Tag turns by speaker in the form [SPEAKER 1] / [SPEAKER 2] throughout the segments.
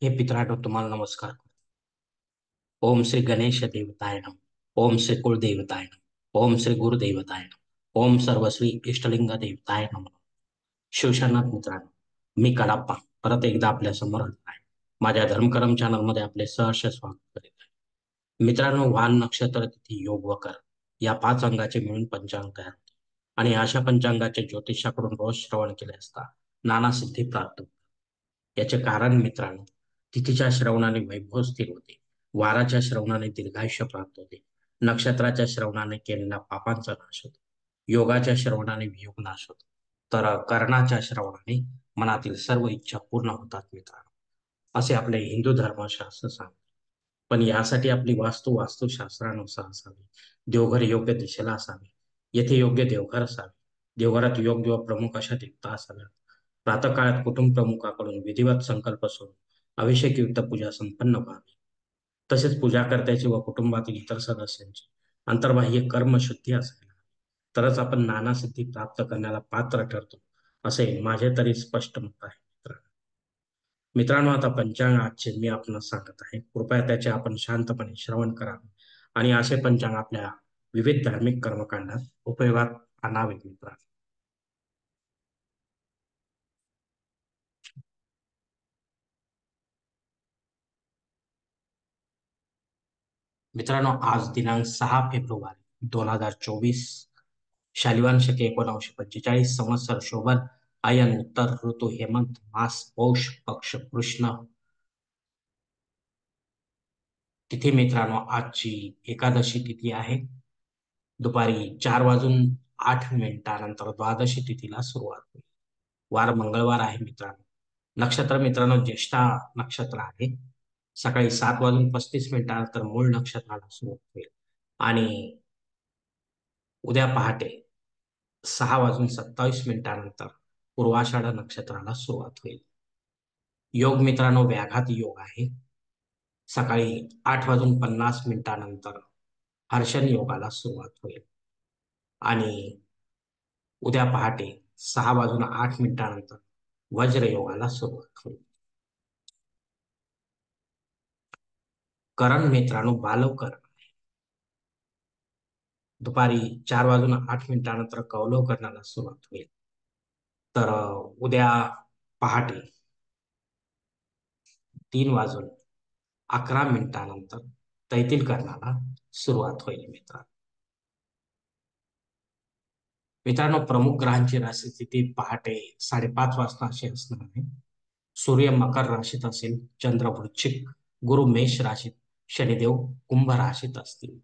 [SPEAKER 1] हे पितराटो तुम्हाला नमस्कार. ओम श्री गणेश देवताय नम. ओम श्री कुलदेवताय नम. ओम श्री गुरुदेवताय नम. ओम सर्वश्री इष्टलिंग देवताय नम. शिवशरणात मित्रांनो, मी कडाप्पा परत एकदा आपल्या समोर आलो आहे. माझ्या धर्मकरम चॅनल मध्ये आपले सहर्ष स्वागत करीत आहे. मित्रांनो, वान नक्षत्र तिथी योग व कर या 5 अंगाचे मिळून पंचांग तयार होते आणि अशा पंचांगाचे ज्योतिषाकडून रोज श्रवण केले असता नाना सिद्धी प्राप्त होतात. याचे कारण मित्रांनो, तिथीच्या श्रवणाने वैभव स्थिर होते, वाराच्या श्रवणाने दीर्घायुष्य प्राप्त होते, नक्षत्राच्या श्रवणाने केलेला पापांचा नाश होतो, योगाच्या श्रवणाने वियोग नाश होतो, तर कर्णाच्या श्रवणाने मनातील सर्व इच्छा पूर्ण होतात मित्रांनो, असे आपले हिंदू धर्मशास्त्र सांगते. पण यासाठी आपली वास्तू वास्तुशास्त्रानुसार असावी, देवघर योग्य दिशेला असावे, येथे योग्य देवघर असावे, देवघरात योग्य व प्रमुख अशा देवता असाव्यात. प्रातःकाळात कुटुंब प्रमुखाकडून विधिवत संकल्प सोडून अभिषेकयुक्त पूजा संपन्न व्हावी. तसेच पूजाकर्त्याची व कुटुंबातील इतर सदस्यांची अंतर्बाह्य कर्मशुद्धी असायला हवी. तरच आपण नाना सिद्धी प्राप्त करण्याला पात्र ठरतो, असे माझे तरी स्पष्ट मत आहे मित्रांनो. मित्रांनो, आता पंचांग आजचे मी आपणास सांगत आहे. कृपया त्याचे आपण शांतपणे श्रवण करावे आणि असे पंचांग आपल्या विविध धार्मिक कर्मकांडात उपयोगात आणावे मित्रांनो. मित्रांनो, आज दिनांक 6 फेब्रुवारी 2024, शालिवान शके 1945, संवत्सर शोभन, आयन उत्तर ऋतू हेमंत, मास पौष, पक्ष कृष्ण. तिथी मित्रांनो, आजची एकादशी तिथी आहे. दुपारी 4 वाजून 8 मिनिटानंतर द्वादशी तिथीला सुरुवात होईल. वार मंगळवार आहे मित्रांनो. नक्षत्र मित्रांनो, ज्येष्ठा नक्षत्र आहे. सकाळी 7 वाजून 35 मिनिटानंतर मूळ नक्षत्राला सुरुवात होईल आणि उद्या पहाटे 6 वाजून 27 मिनिटानंतर पूर्वाषाढ नक्षत्राला सुरुवात होईल. योग मित्रांनो, व्याघात योग आहे. सकाळी 8 वाजून 50 मिनिटानंतर हर्षण योगाला सुरुवात होईल आणि उद्या पहाटे 6 वाजून 8 मिनिटानंतर वज्र योगाला सुरुवात होईल. करण मित्रांनो, बालव करण. दुपारी 4 वाजून 8 मिनिटानंतर कौलव करण्याला सुरुवात होईल. तर उद्या पहाटे 3 वाजून 11 मिनिटानंतर तैतील करण्याला सुरुवात होईल मित्रांनो. मित्रांनो, प्रमुख ग्रहांची राशी स्थिती पहाटे 5:30 वाजता अशी असणार आहे. सूर्य मकर राशीत असेल, चंद्र वृश्चिक, गुरु मेष राशीत, शनिदेव कुंभ राशीत असतील.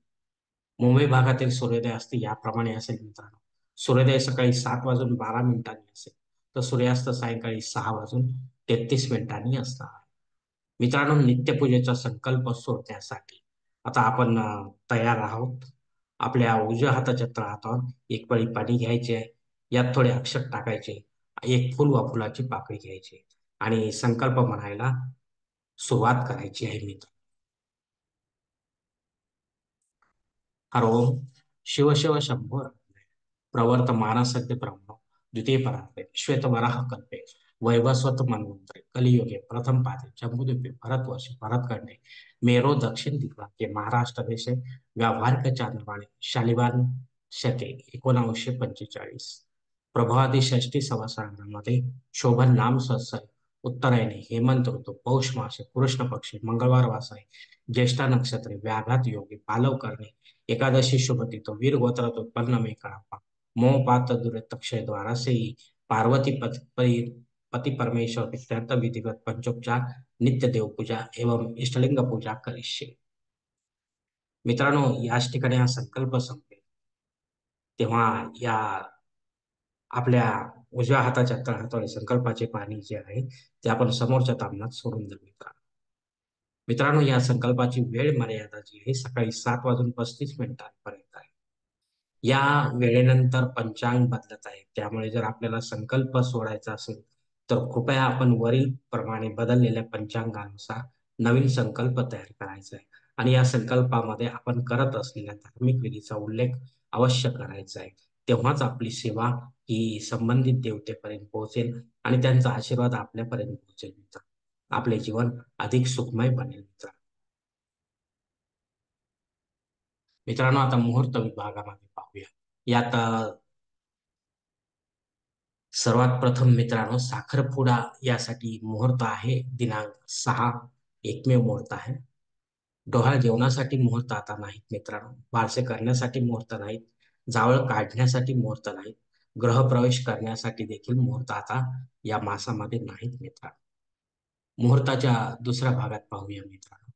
[SPEAKER 1] मुंबई भागातील सूर्योदय असते याप्रमाणे असेल मित्रांनो. सूर्योदय सकाळी 7 वाजून 12 मिनिटांनी असेल, तर सूर्यास्त सायंकाळी 6 वाजून 33 मिनिटांनी असणार आहे. मित्रांनो, नित्यपूजेचा संकल्प सोडण्यासाठी आता आपण तयार आहोत. आपल्या उजव्या हाताच्या तळहातावर एक पळी पाणी घ्यायचे आहे. यात थोडे अक्षत टाकायचे, एक फुल वा फुलाची पाकळी घ्यायची आणि संकल्प म्हणायला सुरुवात करायची आहे मित्र. हरोम शिव शिव शंभो प्रवर्तमान सद्य ब्रह्म द्वितीय परार्थे श्वेतवराह कल्पे वैवस्वत मन्वंतरे कलियुगे प्रथम पादे जम्बूद्वीपे भरतवर्षे भरतखंडे मेरो दक्षिण दिग्भागे महाराष्ट्र देशे व्यावहारिक चांद्रमाने शालिवान शके 1945 प्रभावादी षष्टी संवत्सरामध्ये शोभन नाम संवत्सर उत्तरायणे हेमंत ऋतू पौष मासे कृष्ण पक्षी मंगळवार वासाय ज्येष्ठा नक्षत्रे व्याघात योगी पालव करणे एकादशी शुभ तिथो वीर गोत्रात उत्पन्न में कळापा मोह पात दुरित क्षय द्वारा से ही पार्वती पति परमेश्वर विद्यार्थ विधिवत पंचोपचार नित्य देव पूजा एवं इष्टलिंग पूजा करिष्ये. मित्रांनो, याच ठिकाणी हा संकल्प संपेल तेव्हा या आपल्या उजव्या हाताच्या तळहातावर संकल्पाचे पाणी जे आहे ते आपण समोरच्या तामणात सोडून देऊ मित्रांनो. मित्रांनो, या संकल्पाची वेळ मर्यादा जी आहे सकाळी 7 वाजून 35 मिनिटांपर्यंत आहे. या वेळेनंतर पंचांग बदलत आहे, त्यामुळे जर आपल्याला संकल्प सोडायचा असेल तर कृपया आपण वरील प्रमाणे बदललेल्या पंचांगानुसार नवीन संकल्प तयार करायचा आहे आणि या संकल्पामध्ये आपण करत असलेल्या धार्मिक विधीचा उल्लेख अवश्य करायचा आहे. तेव्हाच आपली सेवा ही संबंधित देवतेपर्यंत पोहोचेल आणि त्यांचा आशीर्वाद आपल्यापर्यंत पोहोचेल. आपले जीवन अधिक सुखमय बनेल मित्रांनो. आता मुहूर्त विभागामध्ये पाहूया. यात सर्वात प्रथम मित्रांनो साखरपुडा यासाठी मुहूर्त आहे दिनांक 6, एकमेव मुहूर्त आहे. डोहाळ जेवणासाठी मुहूर्त आता नाहीत मित्रांनो. बारसे करण्यासाठी मुहूर्त नाहीत. जावळ काढण्यासाठी मुहूर्त नाहीत. गृहप्रवेश करण्यासाठी देखील मुहूर्त आता या मासामध्ये नाहीत मित्रांनो. मुहूर्ताच्या दुसऱ्या भागात पाहूया मित्रांनो.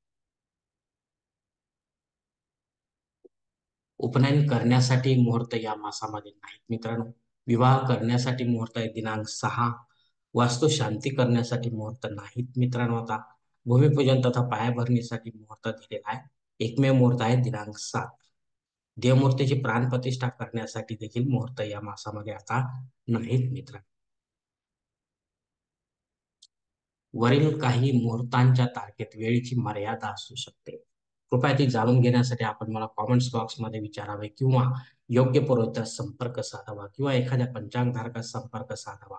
[SPEAKER 1] उपनयन करण्यासाठी मुहूर्त या मासामध्ये नाहीत मित्रांनो. विवाह करण्यासाठी मुहूर्त आहे दिनांक 6. वास्तुशांती करण्यासाठी मुहूर्त नाहीत मित्रांनो. आता भूमिपूजन तथा पायाभरणीसाठी मुहूर्त दिलेला आहे. एकमेव मुहूर्त आहे दिनांक 7. देवमूर्तीची प्राणप्रतिष्ठा करण्यासाठी देखील मुहूर्त या मासामध्ये आता नाहीत मित्रांनो. वरील काही मुहूर्तांच्या तारखेत वेळेची मर्यादा असू शकते. कृपया ती जाणून घेण्यासाठी आपण मला कॉमेंट्स बॉक्समध्ये विचारावे किंवा योग्य पुरोहितास संपर्क साधावा किंवा एखाद्या पंचांगधारकास संपर्क साधावा.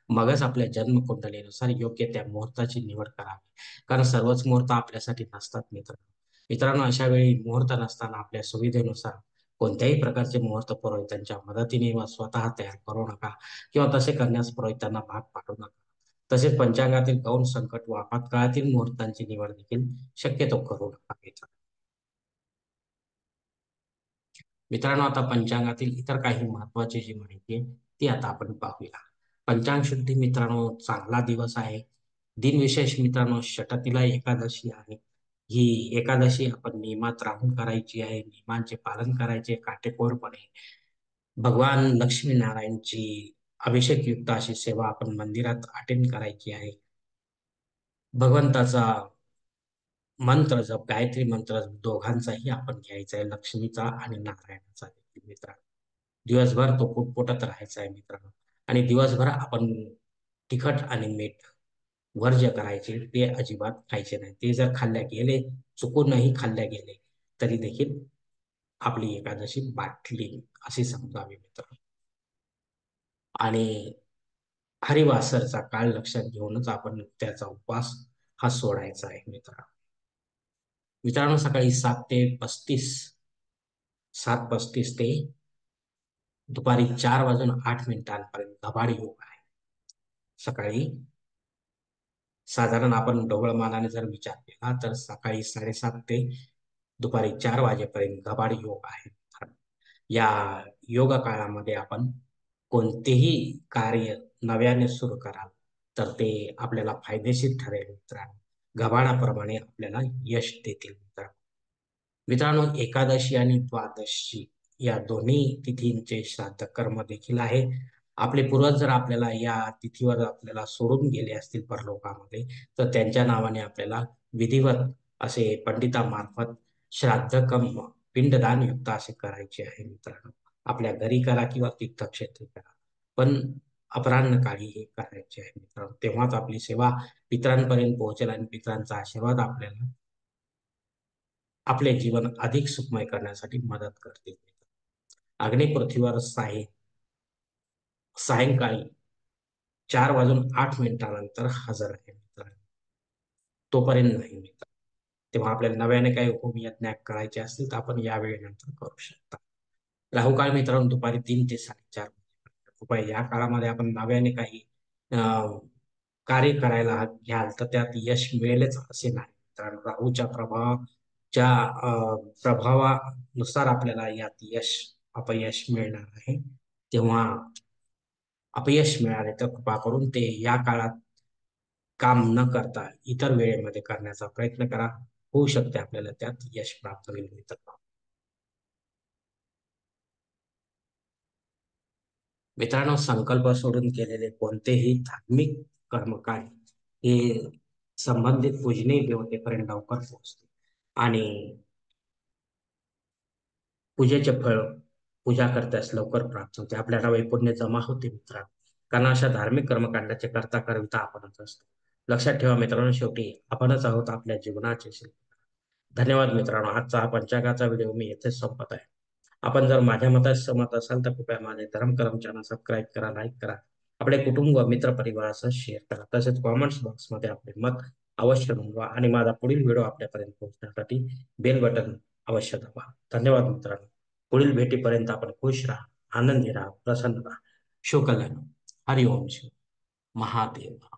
[SPEAKER 1] मगच आपल्या जन्मकुंडलीनुसार योग्य त्या मुहूर्ताची निवड करावी. कारण सर्वच मुहूर्त आपल्यासाठी नसतात मित्रांनो. मित्रांनो, अशा वेळी मुहूर्त नसताना आपल्या सुविधेनुसार कोणत्याही प्रकारचे मुहूर्त पुरोहितांच्या मदतीने वा स्वतः तयार करू नका किंवा तसे करण्यास पुरोहितांना भाग पाडू नका. तसेच पंचांगातील गौण संकट व आपत्काळातील मुहूर्तांची निवड देखील शक्यतो करू नका मित्रांनो. मित्रांनो, आता पंचांगातील इतर काही महत्वाची जी माहिती आहे ती आता आपण पाहूया. पंचांग शुद्धी मित्रांनो चांगला दिवस आहे. दिनविशेष मित्रांनो षटतिला एकादशी आहे. ही एकादशी आपण नियमात राहून करायची आहे. नियमांचे पालन करायचे काटेकोरपणे. भगवान लक्ष्मीनारायणची अभिषेकयुक्त अशी सेवा आपण मंदिरात अटेंड करायची आहे. भगवंताचा मंत्र जप, गायत्री मंत्र दोघांचाही आपण घ्यायचा आहे, लक्ष्मीचा आणि नारायणाचा देखील मित्रांनो. दिवसभर तो पुटपुटत राहायचा आहे मित्रांनो. आणि दिवसभर आपण तिखट आणि मीठ वर्ज्य करायचे, ते अजिबात खायचे नाही. ते जर खाल्ल्या गेले, चुकूनही खाल्ल्या गेले, तरी देखील आपली एकादशी बाटली अशी समजावी मित्रांनो. आणि हरिवासरचा काळ लक्षात घेऊनच आपण त्याचा उपवास हा सोडायचा आहे मित्रांनो. मित्रांनो, सकाळी 7:35 ते दुपारी 4:08 गबाड योग आहे. सकाळी साधारण आपण ढोबळमानाने जर विचार केला तर सकाळी 7:30 ते दुपारी 4 वाजेपर्यंत गबाड योग आहे. या योग काळामध्ये आपण कोणतेही कार्य नव्याने सुरू कराल तर ते आपल्याला फायदेशीर ठरेल मित्रांनो. गबाडाप्रमाणे आपल्याला यश देतील मित्रांनो. मित्रांनो, एकादशी आणि द्वादशी या दोन्ही तिथींचे श्राद्ध कर्म देखील आहे. आपले पूर्वज जर आपल्याला या तिथीवर आपल्याला सोडून गेले असतील परलोकामध्ये, तर त्यांच्या नावाने आपल्याला विधिवत असे पंडितामार्फत श्राद्ध कर्म पिंडदान युक्त असे करायचे आहे मित्रांनो. आपल्या घरी करा किंवा तीर्थक्षेत्री करा, पण अपराह्न काळी हे करायचे आहे मित्रांनो. तेव्हाच आपली सेवा पितरांपर्यंत पोहोचेल आणि पितरांचा आशीर्वाद आपल्याला आपले जीवन अधिक सुखमय करण्यासाठी मदत करतील. आग्नेय पृथ्वीवर सायंकाळी 4:08 हजर आहे मित्रांनो. तोपर्यंत नाही मित्र. तेव्हा आपल्याला नव्याने काही होमयज्ञ करायचे असतील तर आपण या वेळेनंतर करू शकता. राहुकाळ मित्रांनो दुपारी 3 ते 4:30. कृपया या काळामध्ये आपण नव्याने काही कार्य करायला घ्याल तर त्यात यश मिळेलच असे नाही मित्रांनो. राहूच्या प्रभावानुसार आपल्याला यात अपयश मिळणार आहे. तेव्हा अपयश मिळाले तर कृपा करून ते या काळात काम न करता इतर वेळेमध्ये करण्याचा प्रयत्न करा. होऊ शकते आपल्याला त्यात यश प्राप्त होईल मित्रांनो. मित्रांनो, संकल्प सोडून केलेले कोणतेही धार्मिक कर्मकांड हे संबंधित पूजनीय देवतेपर्यंत लवकर पोहोचते आणि पूजेचे फळ पूजा करतास लवकर प्राप्त होते. आपल्याला वैपुण्य जमा होते मित्रांनो. कारण अशा धार्मिक कर्मकांडाचे करता करता आपणच असतो. लक्षात ठेवा मित्रांनो, शेवटी आपणच आहोत आपल्या जीवनाचे शिल्पकार. धन्यवाद मित्रांनो. आजचा हा पंचांगाचा व्हिडिओ मी येथेच संपत आहे. आपण जर माझ्या मतात सहमत असाल तर कृपया माझे धर्म करम चॅनल सबस्क्राईब करा, लाईक करा आपले कुटुंब मित्र परिवारासह शेअर करा. तसेच कॉमेंट्स बॉक्समध्ये आपले मत अवश्य नोंदवा आणि माझा पुढील व्हिडिओ आपल्यापर्यंत पोहोचण्यासाठी बेल बटन अवश्य दाबा. धन्यवाद मित्रांनो. पुढील भेटीपर्यंत आपण खुश राहा, आनंदी राहा, प्रसन्न राहा. शुभ कल्याण. हरिओम शिव महादेव.